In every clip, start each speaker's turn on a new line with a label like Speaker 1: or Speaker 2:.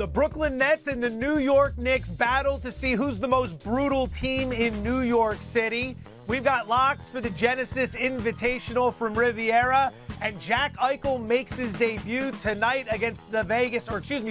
Speaker 1: The Brooklyn Nets and the New York Knicks battle to see who's the most brutal team in New York City. We've got locks for the Genesis Invitational from Riviera, and Jack Eichel makes his debut tonight against the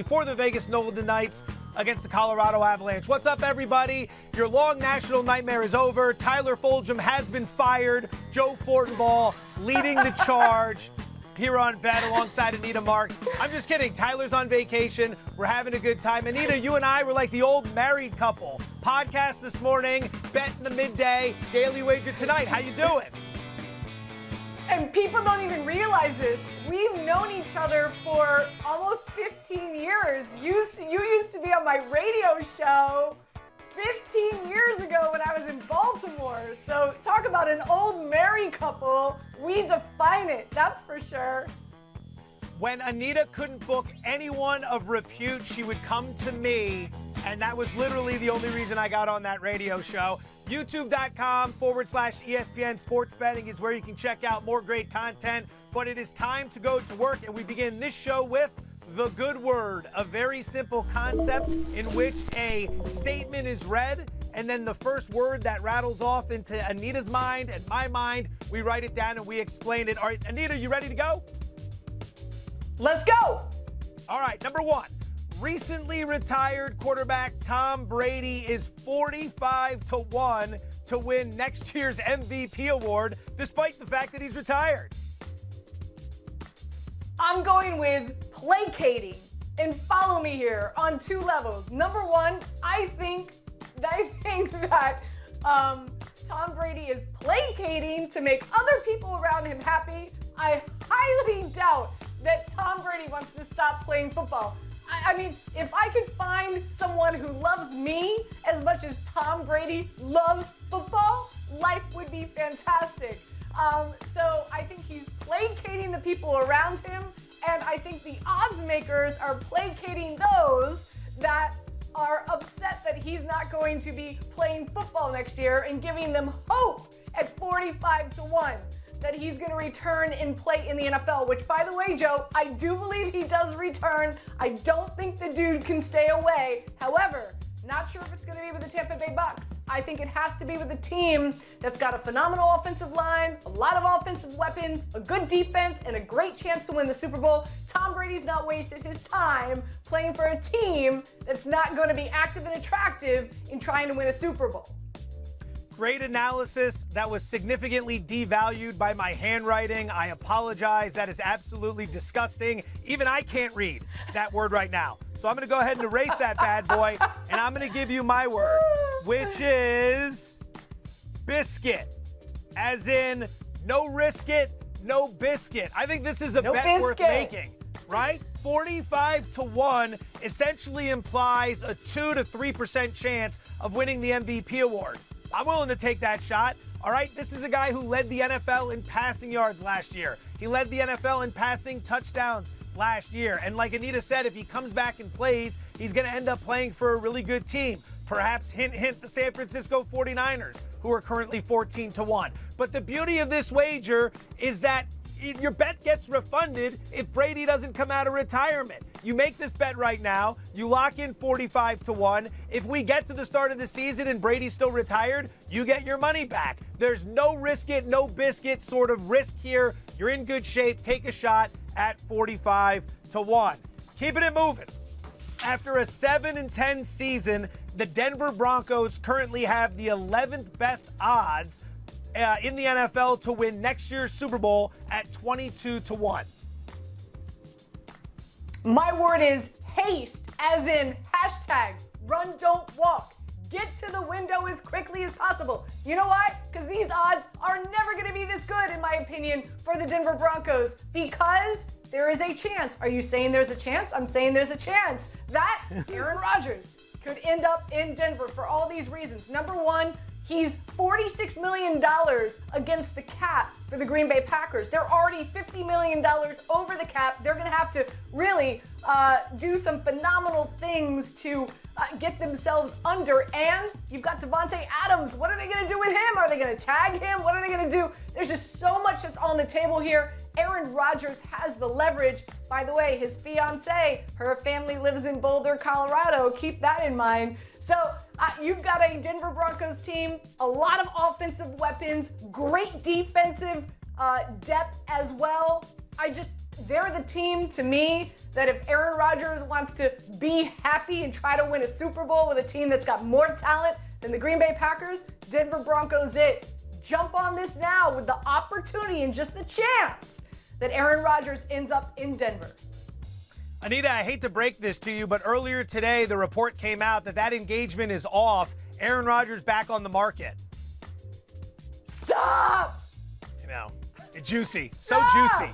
Speaker 1: for the Vegas Golden Knights against the Colorado Avalanche. What's up, everybody? Your long national nightmare is over. Tyler Fulghum has been fired. Joe Fortenbaugh leading the charge here on Bet alongside Anita Marks. I'm just kidding. Tyler's on vacation. We're having a good time. Anita, you and I were like the old married couple. Podcast this morning, Bet in the midday, Daily Wager tonight. How you doing?
Speaker 2: And people don't even realize this. We've known each other for almost 15 years. You used to be on my radio show 15 years ago when I was in Baltimore. So talk about an old married couple. We define it, that's for sure.
Speaker 1: When Anita couldn't book anyone of repute, she would come to me, and that was literally the only reason I got on that radio show. YouTube.com/ESPN Sports Betting is where you can check out more great content. But it is time to go to work, and we begin this show with the good word, a very simple concept in which a statement is read, and then the first word that rattles off into Anita's mind and my mind, we write it down and we explain it. All right, Anita, you ready to go?
Speaker 2: Let's go.
Speaker 1: All right, number one. Recently retired quarterback Tom Brady is 45-1 to win next year's MVP award, despite the fact that he's retired.
Speaker 2: I'm going with placating, and follow me here on two levels. Number one, I think that Tom Brady is placating to make other people around him happy. I highly doubt that Tom Brady wants to stop playing football. I mean, if I could find someone who loves me as much as Tom Brady loves football, life would be fantastic. So I think he's placating the people around him, and I think the odds makers are placating those that are upset that he's not going to be playing football next year and giving them hope at 45-1 that he's going to return and play in the NFL, which, by the way, Joe, I do believe he does return. I don't think the dude can stay away. However, not sure if it's going to be with the Tampa Bay Bucks. I think it has to be with a team that's got a phenomenal offensive line, a lot of offensive weapons, a good defense, and a great chance to win the Super Bowl. Tom Brady's not wasted his time playing for a team that's not going to be active and attractive in trying to win a Super Bowl.
Speaker 1: Great analysis. That was significantly devalued by my handwriting. I apologize. That is absolutely disgusting. Even I can't read that word right now. So I'm going to go ahead and erase that bad boy, and I'm going to give you my word, which is biscuit. As in, no risk it, no biscuit. I think this is a bet worth making, right? 45-1 essentially implies a 2 to 3% chance of winning the MVP award. I'm willing to take that shot. All right, this is a guy who led the NFL in passing yards last year. He led the NFL in passing touchdowns last year. And like Anita said, if he comes back and plays, he's going to end up playing for a really good team. Perhaps, hint, hint, the San Francisco 49ers, who are currently 14-1. But the beauty of this wager is that your bet gets refunded if Brady doesn't come out of retirement. You make this bet right now. You lock in 45-1. If we get to the start of the season and Brady's still retired, you get your money back. There's no risk it, no biscuit sort of risk here. You're in good shape. Take a shot at 45-1. Keeping it moving. After a 7-10 season, the Denver Broncos currently have the 11th best odds in the NFL to win next year's Super Bowl at 22-1.
Speaker 2: My word is haste, as in hashtag run, don't walk. Get to the window as quickly as possible. You know why? Because these odds are never going to be this good, in my opinion, for the Denver Broncos, because there is a chance. Are you saying there's a chance? I'm saying there's a chance that Aaron Rodgers could end up in Denver for all these reasons. Number one, he's $46 million against the cap for the Green Bay Packers. They're already $50 million over the cap. They're going to have to really do some phenomenal things to get themselves under. And you've got Devontae Adams. What are they going to do with him? Are they going to tag him? What are they going to do? There's just so much that's on the table here. Aaron Rodgers has the leverage. By the way, his fiance, her family lives in Boulder, Colorado. Keep that in mind. So you've got a Denver Broncos team, a lot of offensive weapons, great defensive depth as well. They're the team to me that if Aaron Rodgers wants to be happy and try to win a Super Bowl with a team that's got more talent than the Green Bay Packers, Denver Broncos it. Jump on this now with the opportunity and just the chance that Aaron Rodgers ends up in Denver.
Speaker 1: Anita, I hate to break this to you, but earlier today the report came out that engagement is off. Aaron Rodgers back on the market.
Speaker 2: Stop!
Speaker 1: You know, it's juicy. So
Speaker 2: Stop!
Speaker 1: Juicy.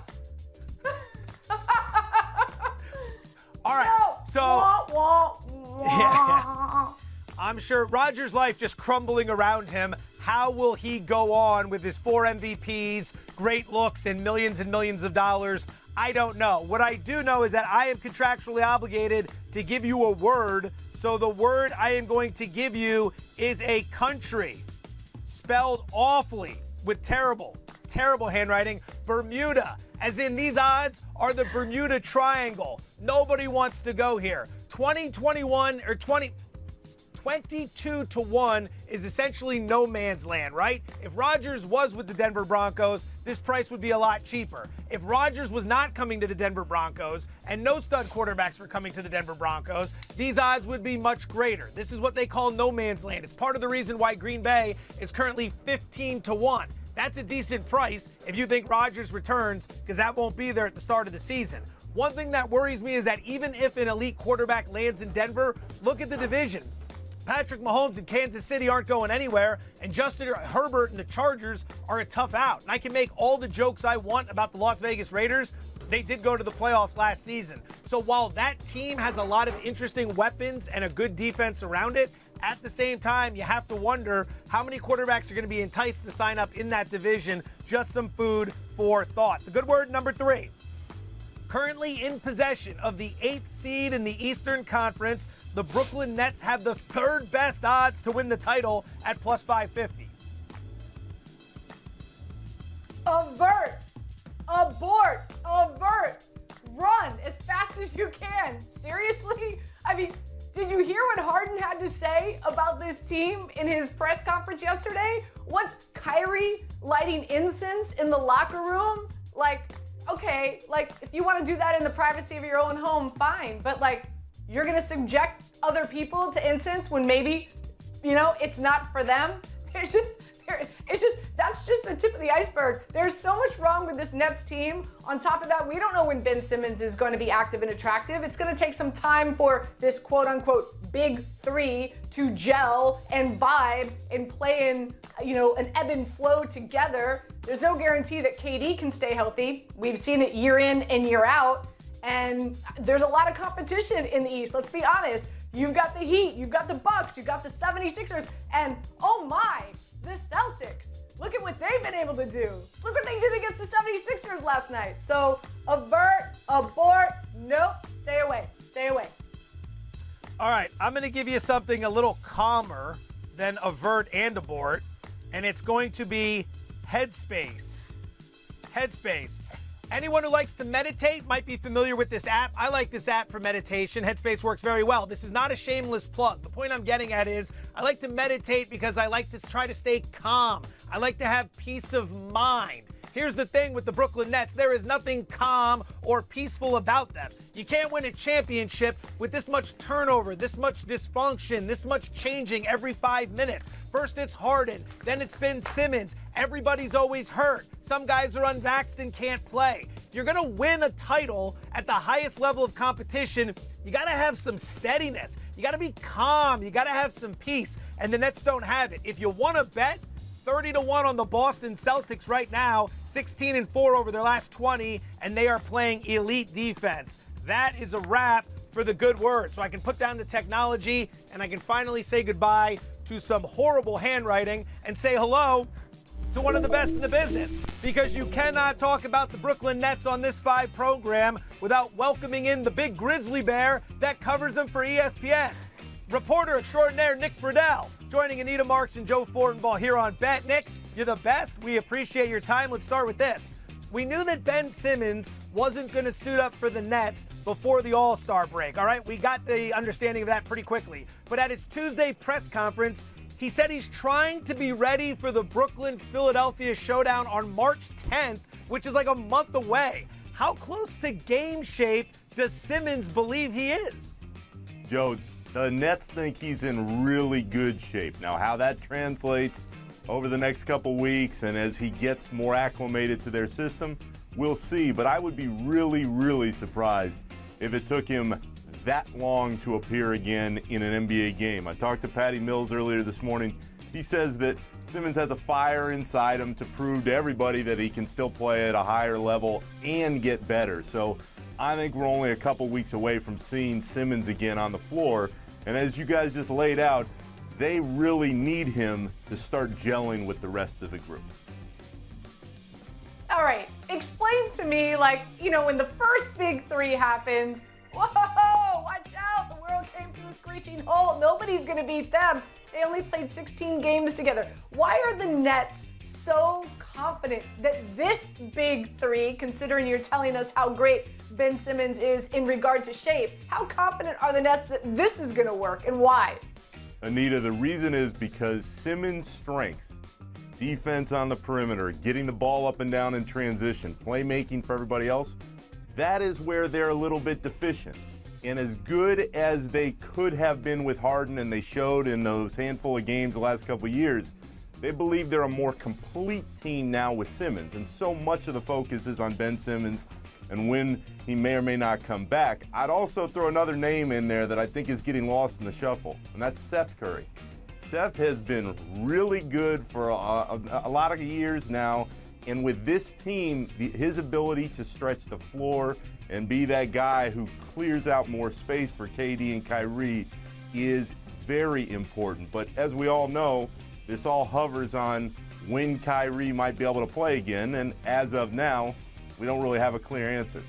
Speaker 1: All right,
Speaker 2: No.
Speaker 1: so
Speaker 2: Wah, wah, wah.
Speaker 1: yeah. I'm sure Rodgers' life just crumbling around him. How will he go on with his 4 MVPs, great looks, and millions of dollars? I don't know. What I do know is that I am contractually obligated to give you a word. So the word I am going to give you is a country spelled awfully with terrible handwriting. Bermuda, as in these odds are the Bermuda Triangle. Nobody wants to go here. 22-1 is essentially no man's land, right? If Rodgers was with the Denver Broncos, this price would be a lot cheaper. If Rodgers was not coming to the Denver Broncos and no stud quarterbacks were coming to the Denver Broncos, these odds would be much greater. This is what they call no man's land. It's part of the reason why Green Bay is currently 15-1. That's a decent price if you think Rodgers returns, because that won't be there at the start of the season. One thing that worries me is that even if an elite quarterback lands in Denver, look at the division. Patrick Mahomes and Kansas City aren't going anywhere, and Justin Herbert and the Chargers are a tough out. And I can make all the jokes I want about the Las Vegas Raiders. They did go to the playoffs last season. So while that team has a lot of interesting weapons and a good defense around it, at the same time, you have to wonder how many quarterbacks are going to be enticed to sign up in that division. Just some food for thought. The good word number 3. Currently in possession of the 8th seed in the Eastern Conference, the Brooklyn Nets have the 3rd best odds to win the title at plus 550.
Speaker 2: Avert, abort, avert, run as fast as you can. Seriously? I mean, did you hear what Harden had to say about this team in his press conference yesterday? What's Kyrie lighting incense in the locker room? Okay, if you want to do that in the privacy of your own home, fine. But you're going to subject other people to incense when maybe, it's not for them. That's just the tip of the iceberg. There's so much wrong with this Nets team. On top of that, we don't know when Ben Simmons is going to be active and attractive. It's going to take some time for this quote unquote big 3 to gel and vibe and play in, an ebb and flow together. There's no guarantee that KD can stay healthy. We've seen it year in and year out. And there's a lot of competition in the East. Let's be honest. You've got the Heat, you've got the Bucks, you've got the 76ers, and oh my, the Celtics. Look at what they've been able to do. Look what they did against the 76ers last night. So avert, abort, nope, stay away, stay away.
Speaker 1: All right, I'm going to give you something a little calmer than avert and abort, and it's going to be Headspace. Headspace. Anyone who likes to meditate might be familiar with this app. I like this app for meditation. Headspace works very well. This is not a shameless plug. The point I'm getting at is I like to meditate because I like to try to stay calm. I like to have peace of mind. Here's the thing with the Brooklyn Nets. There is nothing calm or peaceful about them. You can't win a championship with this much turnover, this much dysfunction, this much changing every 5 minutes. First it's Harden, then it's Ben Simmons. Everybody's always hurt. Some guys are unvaxxed and can't play. If you're going to win a title at the highest level of competition, you got to have some steadiness. You got to be calm. You got to have some peace. And the Nets don't have it. If you want to bet, 30-1 on the Boston Celtics right now, 16-4 over their last 20, and they are playing elite defense. That is a wrap for the good word. So I can put down the technology and I can finally say goodbye to some horrible handwriting and say hello to one of the best in the business. Because you cannot talk about the Brooklyn Nets on this 5 program without welcoming in the big grizzly bear that covers them for ESPN. reporter extraordinaire Nick Friedell, joining Anita Marks and Joe Fortenbaugh here on Bet. Nick, you're the best. We appreciate your time. Let's start with this. We knew that Ben Simmons wasn't going to suit up for the Nets before the All-Star break, all right? We got the understanding of that pretty quickly. But at his Tuesday press conference, he said he's trying to be ready for the Brooklyn-Philadelphia showdown on March 10th, which is like a month away. How close to game shape does Simmons believe he is?
Speaker 3: Joe, the Nets think he's in really good shape. Now, how that translates over the next couple weeks and as he gets more acclimated to their system, we'll see. But I would be really, really surprised if it took him that long to appear again in an NBA game. I talked to Patty Mills earlier this morning. He says that Simmons has a fire inside him to prove to everybody that he can still play at a higher level and get better. So I think we're only a couple weeks away from seeing Simmons again on the floor. And as you guys just laid out, they really need him to start gelling with the rest of the group.
Speaker 2: All right, explain to me, when the first big three happened, whoa, watch out, the world came to a screeching halt. Nobody's going to beat them. They only played 16 games together. Why are the Nets so confident that this big three, considering you're telling us how great Ben Simmons is in regard to shape, how confident are the Nets that this is going to work and why?
Speaker 3: Anita, the reason is because Simmons' strengths, defense on the perimeter, getting the ball up and down in transition, playmaking for everybody else, that is where they're a little bit deficient. And as good as they could have been with Harden, and they showed in those handful of games the last couple of years, they believe they're a more complete team now with Simmons. And so much of the focus is on Ben Simmons and when he may or may not come back. I'd also throw another name in there that I think is getting lost in the shuffle, and that's Seth Curry. Seth has been really good for a lot of years now, and with this team, his ability to stretch the floor and be that guy who clears out more space for KD and Kyrie is very important. But as we all know, this all hovers on when Kyrie might be able to play again, and as of now, we don't really have a clear answer.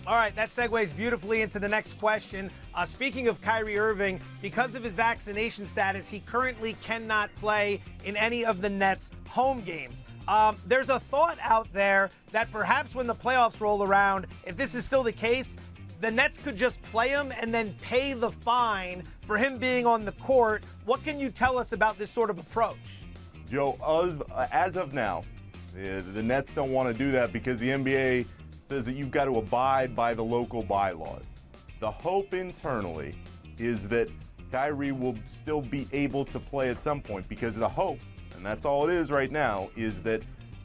Speaker 1: All right, that segues beautifully into the next question. Speaking of Kyrie Irving, because of his vaccination status, he currently cannot play in any of the Nets' home games. There's a thought out there that perhaps when the playoffs roll around, if this is still the case, the Nets could just play him and then pay the fine for him being on the court. What can you tell us about this sort of approach?
Speaker 3: Joe, as of now, the Nets don't want to do that because the NBA says that you've got to abide by the local bylaws. The hope internally is that Kyrie will still be able to play at some point, because the hope, and that's all it is right now, is that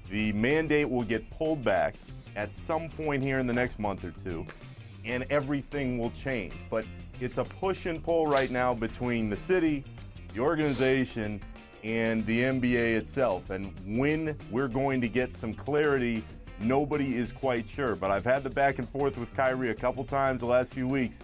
Speaker 3: the mandate will get pulled back at some point here in the next month or two, and everything will change. But it's a push and pull right now between the city, the organization, and the NBA itself. And when we're going to get some clarity, nobody is quite sure. But I've had the back and forth with Kyrie a couple times the last few weeks,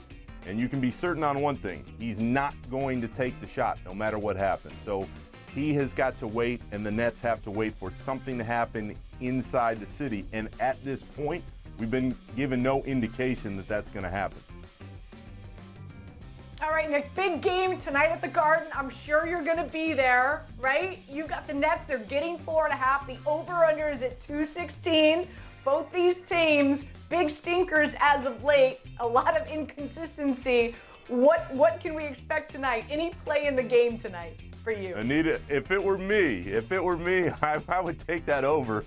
Speaker 3: and you can be certain on one thing: he's not going to take the shot no matter what happens. So he has got to wait, and the Nets have to wait for something to happen inside the city. And at this point, we've been given no indication that that's going to happen.
Speaker 2: All right, Nick, big game tonight at the Garden. I'm sure you're going to be there, right? You've got the Nets. They're getting 4.5. The over-under is at 216. Both these teams, big stinkers as of late. A lot of inconsistency. What can we expect tonight? Any play in the game tonight for you?
Speaker 3: Anita, if it were me, I would take that over.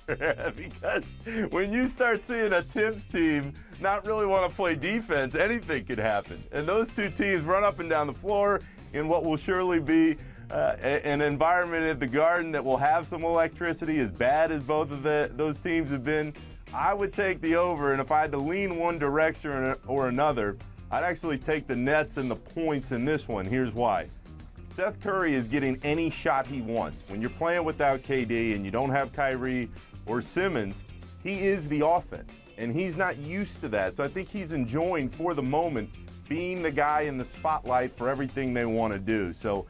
Speaker 3: Because when you start seeing a Tibbs team not really want to play defense, anything could happen. And those two teams run up and down the floor in what will surely be an environment at the Garden that will have some electricity, as bad as both of those teams have been. I would take the over, and if I had to lean one direction or another, I'd actually take the Nets and the points in this one. Here's why. Seth Curry is getting any shot he wants. When you're playing without KD and you don't have Kyrie or Simmons, he is the offense, and he's not used to that. So I think he's enjoying, for the moment, being the guy in the spotlight for everything they want to do. So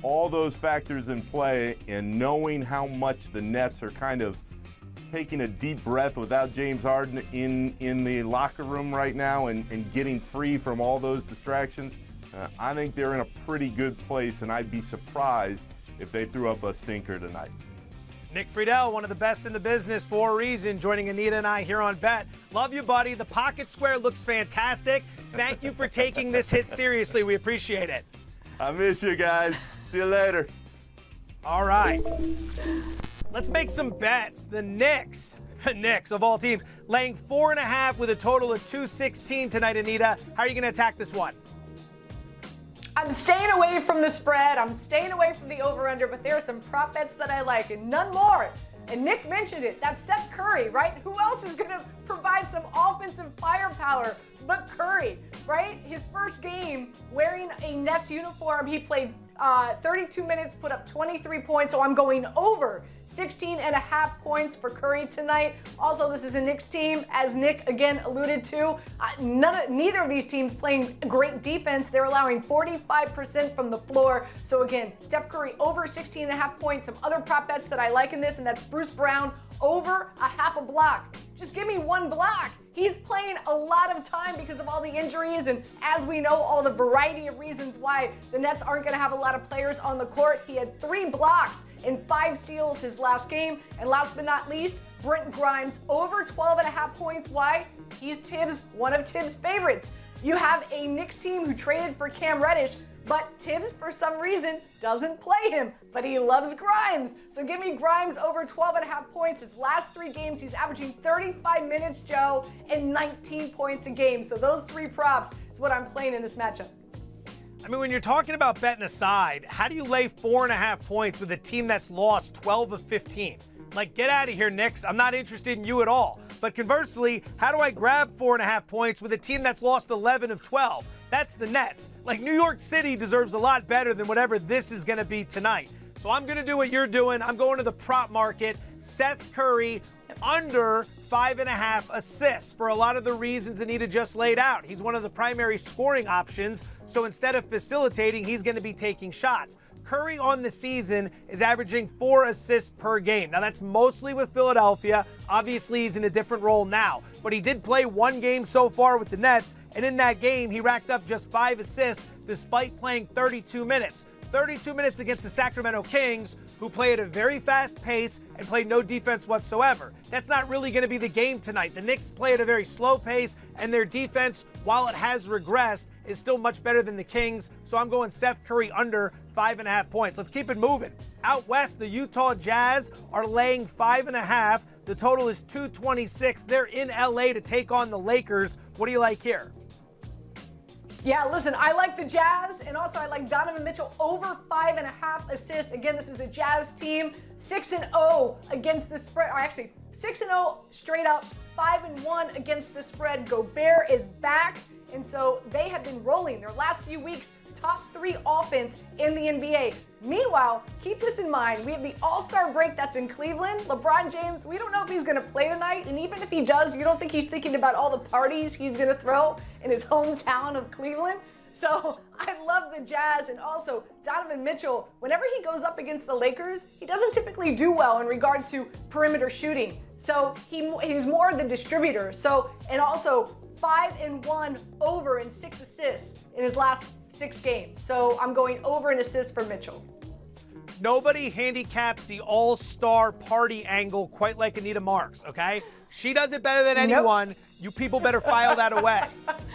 Speaker 3: all those factors in play, and knowing how much the Nets are kind of taking a deep breath without James Harden in the locker room right now and getting free from all those distractions, I think they're in a pretty good place, and I'd be surprised if they threw up a stinker tonight.
Speaker 1: Nick Friedell, one of the best in the business for a reason, joining Anita and I here on Bet. Love you, buddy. The pocket square looks fantastic. Thank you for taking this hit seriously. We appreciate it.
Speaker 3: I miss you guys. See you later.
Speaker 1: All right. Let's make some bets. The Knicks of all teams, laying 4.5 with a total of 216 tonight, Anita. How are you going to attack this one?
Speaker 2: I'm staying away from the spread. I'm staying away from the over-under, but there are some prop bets that I like, and none more. And Nick mentioned it. That's Seth Curry, right? Who else is going to provide some offensive firepower but Curry, right? His first game wearing a Nets uniform, he played 32 minutes, put up 23 points, so I'm going over 16.5 points for Curry tonight. Also, this is a Knicks team, as Nick again alluded to. Neither of these teams playing great defense. They're allowing 45% from the floor. So again, Steph Curry over 16.5 points. Some other prop bets that I like in this, and that's Bruce Brown over a half a block. Just give me one block. He's playing a lot of time because of all the injuries, and as we know, all the variety of reasons why the Nets aren't going to have a lot of players on the court. He had 3 blocks and 5 steals his last game. And last but not least, Brent Grimes over 12.5 points. Why? He's one of Tibbs' favorites. You have a Knicks team who traded for Cam Reddish, but Tibbs, for some reason, doesn't play him, but he loves Grimes. So give me Grimes over 12.5 points. His last 3 games, he's averaging 35 minutes, Joe, and 19 points a game. So those 3 props is what I'm playing in this matchup.
Speaker 1: I mean, when you're talking about betting aside, how do you lay 4.5 points with a team that's lost 12 of 15? Like, get out of here, Knicks. I'm not interested in you at all. But conversely, how do I grab 4.5 points with a team that's lost 11 of 12? That's the Nets. Like, New York City deserves a lot better than whatever this is going to be tonight. So I'm going to do what you're doing. I'm going to the prop market. Seth Curry under 5.5 assists for a lot of the reasons Anita just laid out. He's one of the primary scoring options. So instead of facilitating, he's going to be taking shots. Curry on the season is averaging 4 assists per game. Now, that's mostly with Philadelphia. Obviously, he's in a different role now. But he did play 1 game so far with the Nets, and in that game, he racked up just 5 assists despite playing 32 minutes. 32 minutes against the Sacramento Kings, who play at a very fast pace and play no defense whatsoever. That's not really going to be the game tonight. The Knicks play at a very slow pace, and their defense, while it has regressed, is still much better than the Kings. So I'm going Seth Curry under 5.5 points. Let's keep it moving. Out west, the Utah Jazz are laying 5.5. The total is 226. They're in LA to take on the Lakers. What do you like here?
Speaker 2: Yeah, listen, I like the Jazz, and also I like Donovan Mitchell over 5.5 assists. Again, this is a Jazz team, 6-0 against the spread, or actually 6-0 straight up, 5-1 against the spread. Gobert is back, and so they have been rolling their last few weeks. Top 3 offense in the NBA. Meanwhile, keep this in mind. We have the All-Star break that's in Cleveland. LeBron James, we don't know if he's going to play tonight. And even if he does, you don't think he's thinking about all the parties he's going to throw in his hometown of Cleveland? So I love the Jazz. And also Donovan Mitchell, whenever he goes up against the Lakers, he doesn't typically do well in regard to perimeter shooting. So he's more the distributor. So, and also 5-1 over and 6 assists in his last 6 games. So I'm going over an assist for Mitchell.
Speaker 1: Nobody handicaps the All-Star party angle quite like Anita Marks, okay? She does it better than anyone. Nope. You people better file that away.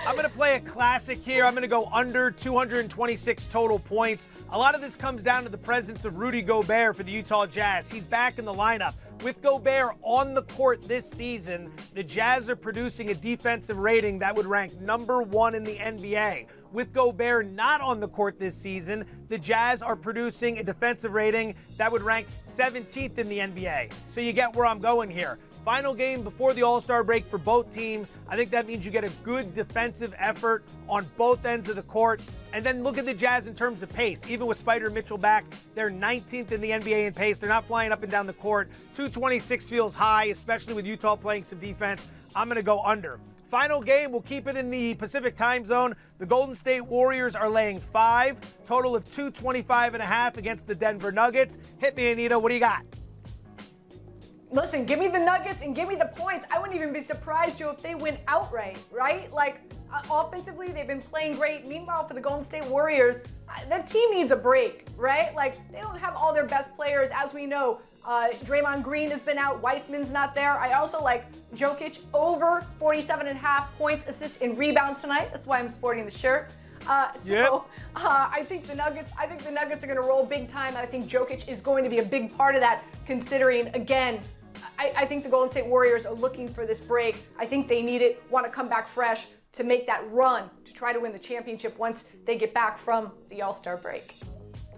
Speaker 1: I'm going to play a classic here. I'm going to go under 226 total points. A lot of this comes down to the presence of Rudy Gobert for the Utah Jazz. He's back in the lineup. With Gobert on the court this season, the Jazz are producing a defensive rating that would rank number 1 in the NBA. With Gobert not on the court this season, the Jazz are producing a defensive rating that would rank 17th in the NBA. So you get where I'm going here. Final game before the All-Star break for both teams. I think that means you get a good defensive effort on both ends of the court. And then look at the Jazz in terms of pace. Even with Spider Mitchell back, they're 19th in the NBA in pace. They're not flying up and down the court. 226 feels high, especially with Utah playing some defense. I'm going to go under. Final game, we'll keep it in the Pacific time zone. The Golden State Warriors are laying 5, total of 225.5 against the Denver Nuggets. Hit me, Anita. What do you got?
Speaker 2: Listen, give me the Nuggets and give me the points. I wouldn't even be surprised, Joe, if they win outright, right? Like, Offensively, they've been playing great. Meanwhile, for the Golden State Warriors, that team needs a break, right? Like, they don't have all their best players, as we know. Draymond Green has been out. Weissman's not there. I also like Jokic over 47.5 points, assists, and rebounds tonight. That's why I'm sporting the shirt. I think the Nuggets are going to roll big time, and I think Jokic is going to be a big part of that, considering, again, I think the Golden State Warriors are looking for this break. I think they need it, want to come back fresh to make that run to try to win the championship once they get back from the All-Star break.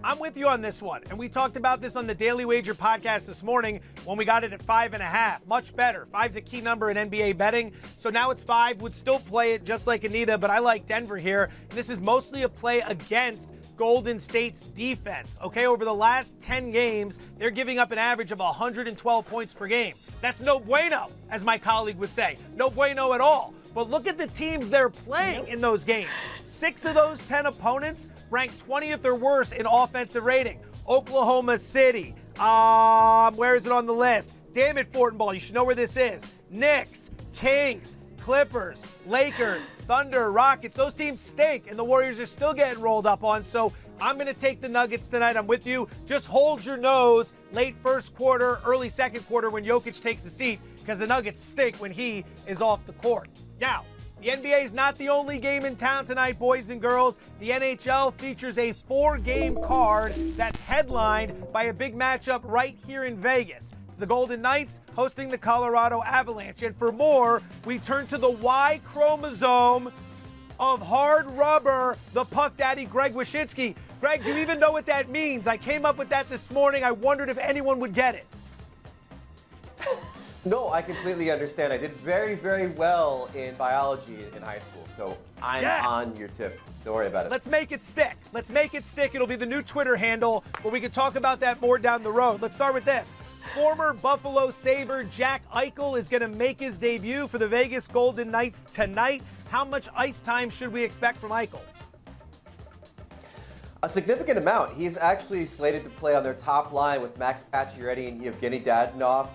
Speaker 1: I'm with you on this one, and we talked about this on the Daily Wager podcast this morning when we got it at 5.5. Much better. 5's a key number in NBA betting, so now it's 5. Would still play it just like Anita, but I like Denver here. And this is mostly a play against Golden State's defense. Okay, over the last 10 games, they're giving up an average of 112 points per game. That's no bueno, as my colleague would say. No bueno at all. But look at the teams they're playing in those games. 6 of those 10 opponents ranked 20th or worse in offensive rating. Oklahoma City. Where is it on the list? Damn it, Fortenball, you should know where this is. Knicks, Kings, Clippers, Lakers, Thunder, Rockets. Those teams stink, and the Warriors are still getting rolled up on. So I'm going to take the Nuggets tonight. I'm with you. Just hold your nose late first quarter, early second quarter when Jokic takes the seat, because the Nuggets stink when he is off the court. Now, the NBA is not the only game in town tonight, boys and girls. The NHL features a 4-game card that's headlined by a big matchup right here in Vegas. It's the Golden Knights hosting the Colorado Avalanche. And for more, we turn to the Y chromosome of hard rubber, the puck daddy, Greg Wyshynski. Greg, do you even know what that means? I came up with that this morning. I wondered if anyone would get it.
Speaker 4: No, I completely understand. I did very, very well in biology in high school, so I'm on your tip. Don't worry about it.
Speaker 1: Let's make it stick. Let's make it stick. It'll be the new Twitter handle, but we can talk about that more down the road. Let's start with this. Former Buffalo Sabre Jack Eichel is going to make his debut for the Vegas Golden Knights tonight. How much ice time should we expect from Eichel?
Speaker 4: A significant amount. He's actually slated to play on their top line with Max Pacioretty and Evgeny Dadonov.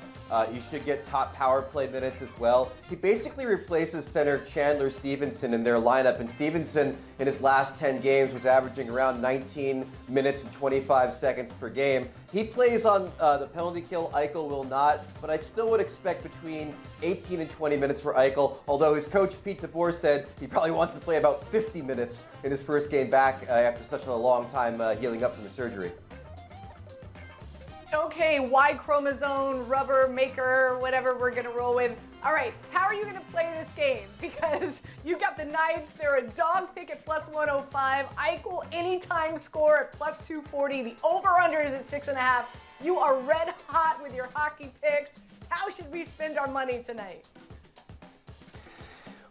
Speaker 4: He should get top power play minutes as well. He basically replaces center Chandler Stevenson in their lineup, and Stevenson in his last 10 games was averaging around 19 minutes and 25 seconds per game. He plays on the penalty kill. Eichel will not, but I still would expect between 18 and 20 minutes for Eichel, although his coach Pete DeBoer said he probably wants to play about 50 minutes in his first game back after such a long time healing up from the surgery.
Speaker 2: Okay, Y chromosome, rubber maker, whatever we're going to roll with. All right, how are you going to play this game? Because you've got the Knights. They're a dog pick at plus 105. Eichel anytime score at plus 240. The over-under is at 6.5. You are red hot with your hockey picks. How should we spend our money tonight?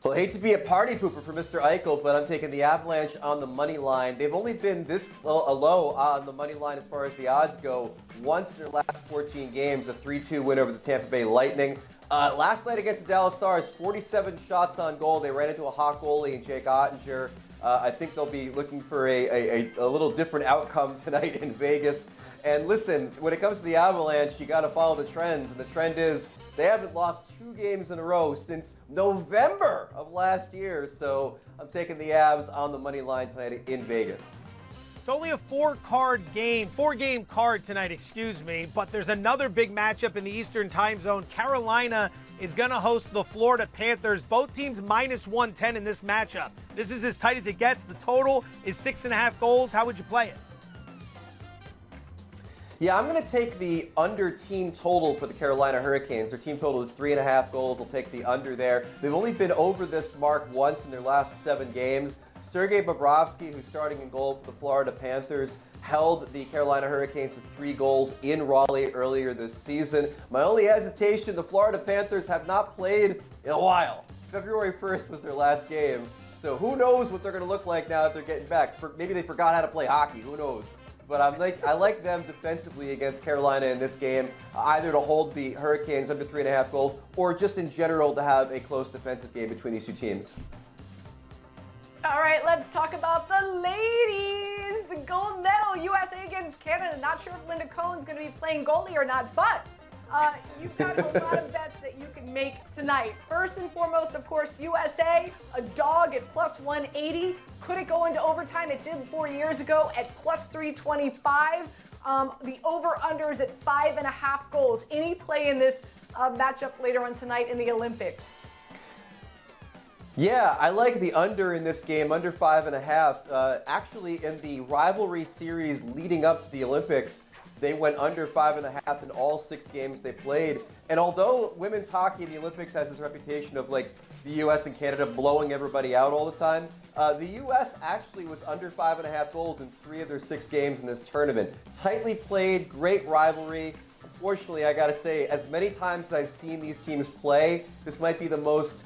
Speaker 4: Well, I hate to be a party pooper for Mr. Eichel, but I'm taking the Avalanche on the money line. They've only been this low on the money line as far as the odds go once in their last 14 games, a 3-2 win over the Tampa Bay Lightning. Last night against the Dallas Stars, 47 shots on goal. They ran into a hot goalie in Jake Ottinger. I think they'll be looking for a little different outcome tonight in Vegas. And listen, when it comes to the Avalanche, you got to follow the trends, and the trend is they haven't lost 2 games in a row since November of last year. So I'm taking the Avs on the money line tonight in Vegas.
Speaker 1: It's only a 4-game card tonight, excuse me, but there's another big matchup in the Eastern time zone. Carolina is going to host the Florida Panthers. Both teams minus 110 in this matchup. This is as tight as it gets. The total is 6.5 goals. How would you play it?
Speaker 4: Yeah, I'm going to take the under team total for the Carolina Hurricanes. Their team total is 3.5 goals. I'll take the under there. They've only been over this mark once in their last 7 games. Sergei Bobrovsky, who's starting in goal for the Florida Panthers, held the Carolina Hurricanes to 3 goals in Raleigh earlier this season. My only hesitation, the Florida Panthers have not played in a while. February 1st was their last game. So who knows what they're going to look like now that they're getting back. Maybe they forgot how to play hockey. Who knows? But I like them defensively against Carolina in this game, either to hold the Hurricanes under 3.5 goals or just in general to have a close defensive game between these two teams.
Speaker 2: All right, let's talk about the ladies. The gold medal, USA against Canada. Not sure if Linda Cohen's going to be playing goalie or not, but You've got a lot of bets that you can make tonight. First and foremost, of course, USA, a dog at plus 180. Could it go into overtime? It did 4 years ago at plus 325. The over-under is at 5.5 goals. Any play in this matchup later on tonight in the Olympics?
Speaker 4: Yeah, I like the under in this game, under 5.5. Actually, in the rivalry series leading up to the Olympics, they went under 5.5 in all 6 games they played. And although women's hockey in the Olympics has this reputation of like the U.S. and Canada blowing everybody out all the time, the U.S. actually was under 5.5 goals in 3 of their 6 games in this tournament. Tightly played, great rivalry. Unfortunately, I got to say, as many times as I've seen these teams play, this might be the most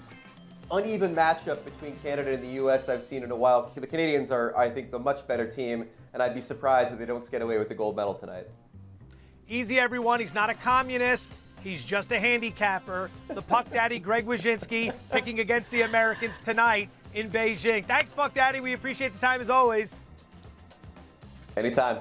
Speaker 4: uneven matchup between Canada and the U.S. I've seen in a while. The Canadians are, I think, the much better team, and I'd be surprised if they don't get away with the gold medal tonight.
Speaker 1: Easy, everyone. He's not a communist. He's just a handicapper. The Puck Daddy, Greg Wyszynski, picking against the Americans tonight in Beijing. Thanks, Puck Daddy. We appreciate the time as always.
Speaker 4: Anytime.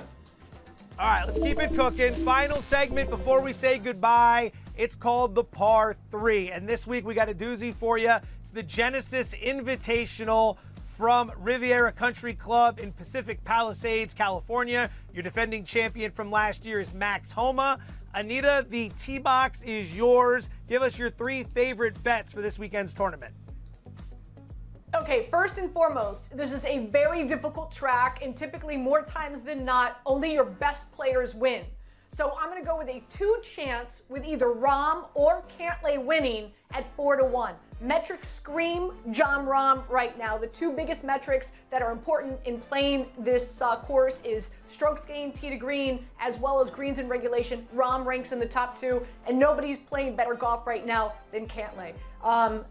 Speaker 1: All right, let's keep it cooking. Final segment before we say goodbye. It's called the Par 3. And this week we got a doozy for you. It's the Genesis Invitational from Riviera Country Club in Pacific Palisades, California. Your defending champion from last year is Max Homa. Anita, the tee box is yours. Give us your 3 favorite bets for this weekend's tournament.
Speaker 2: Okay, first and foremost, this is a very difficult track, and typically more times than not, only your best players win. So I'm going to go with a 2 chance with either Rahm or Cantlay winning at 4-1. Metrics scream John Rahm right now. The 2 biggest metrics that are important in playing this course is strokes gained, tee to green, as well as greens in regulation. Rahm ranks in the top 2, and nobody's playing better golf right now than Cantlay.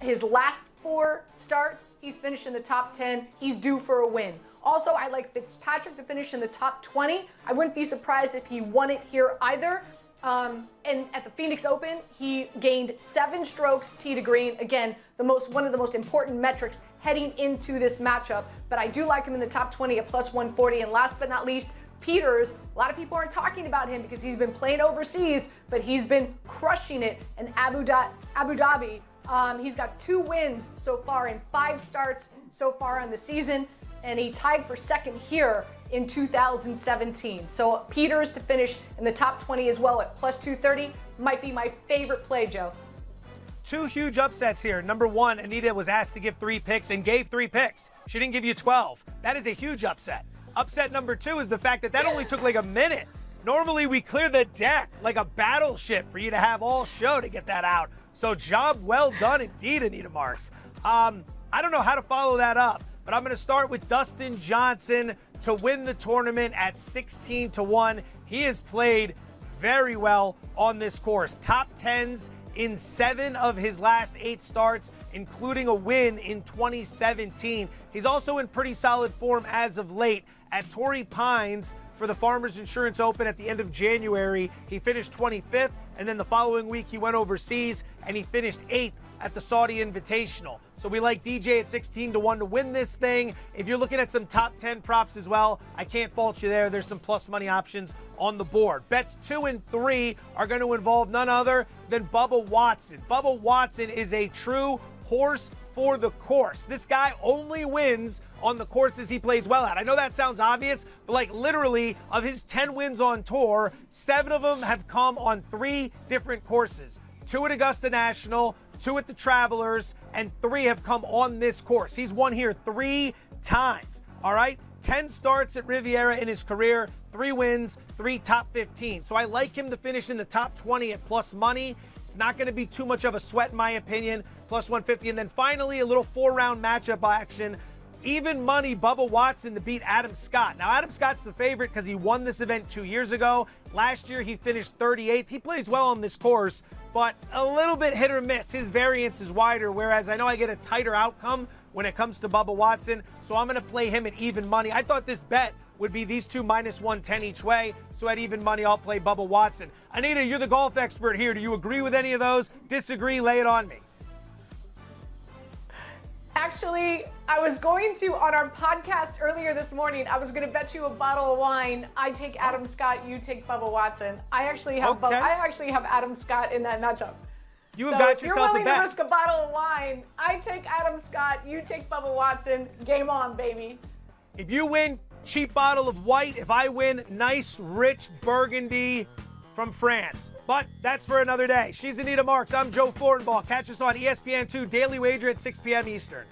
Speaker 2: His last 4 starts, he's finished in the top 10. He's due for a win. Also, I like Fitzpatrick to finish in the top 20. I wouldn't be surprised if he won it here either. And at the Phoenix Open, he gained 7 strokes tee to green. Again, one of the most important metrics heading into this matchup. But I do like him in the top 20 at plus 140. And last but not least, Peters. A lot of people aren't talking about him because he's been playing overseas, but he's been crushing it in Abu Dhabi. He's got 2 wins so far in 5 starts so far on the season, and he tied for second here in 2017. So Peters to finish in the top 20 as well at plus 230 might be my favorite play, Joe.
Speaker 1: 2 huge upsets here. Number 1, Anita was asked to give 3 picks and gave 3 picks. She didn't give you 12. That is a huge upset. Upset number 2 is the fact that only took like a minute. Normally we clear the deck like a battleship for you to have all show to get that out. So job well done indeed, Anita Marks. I don't know how to follow that up, but I'm going to start with Dustin Johnson to win the tournament at 16-1. He has played very well on this course. Top 10s in 7 of his last 8 starts, including a win in 2017. He's also in pretty solid form as of late. At Torrey Pines for the Farmers Insurance Open at the end of January, he finished 25th, and then the following week he went overseas and he finished 8th at the Saudi Invitational. So we like DJ at 16-1 to win this thing. If you're looking at some top 10 props as well, I can't fault you there. There's some plus money options on the board. Bets 2 and 3 are going to involve none other than Bubba Watson. Bubba Watson is a true horse for the course. This guy only wins on the courses he plays well at. I know that sounds obvious, but like literally of his 10 wins on tour, 7 of them have come on 3 different courses. 2 at Augusta National, 2 at the Travelers, and 3 have come on this course. He's won here 3 times, all right? 10 starts at Riviera in his career, 3 wins, 3 top 15. So I like him to finish in the top 20 at plus money. It's not going to be too much of a sweat in my opinion, plus 150. And then finally, a little 4-round matchup action. Even money, Bubba Watson to beat Adam Scott. Now, Adam Scott's the favorite because he won this event 2 years ago. Last year, he finished 38th. He plays well on this course, but a little bit hit or miss. His variance is wider, whereas I know I get a tighter outcome when it comes to Bubba Watson, so I'm going to play him at even money. I thought this bet would be these 2 minus 110 each way, so at even money, I'll play Bubba Watson. Anita, you're the golf expert here. Do you agree with any of those? Disagree? Lay it on me.
Speaker 2: Actually, I was going to, on our podcast earlier this morning, I was going to bet you a bottle of wine. I take Adam Scott, you take Bubba Watson. I actually have Adam Scott in that matchup.
Speaker 1: You have got yourself a bet.
Speaker 2: If you're willing to risk a bottle of wine, I take Adam Scott, you take Bubba Watson. Game on, baby.
Speaker 1: If you win cheap bottle of white, if I win nice, rich Burgundy from France. But that's for another day. She's Anita Marks. I'm Joe Fortenbaugh. Catch us on ESPN2 Daily Wager at 6 p.m. Eastern.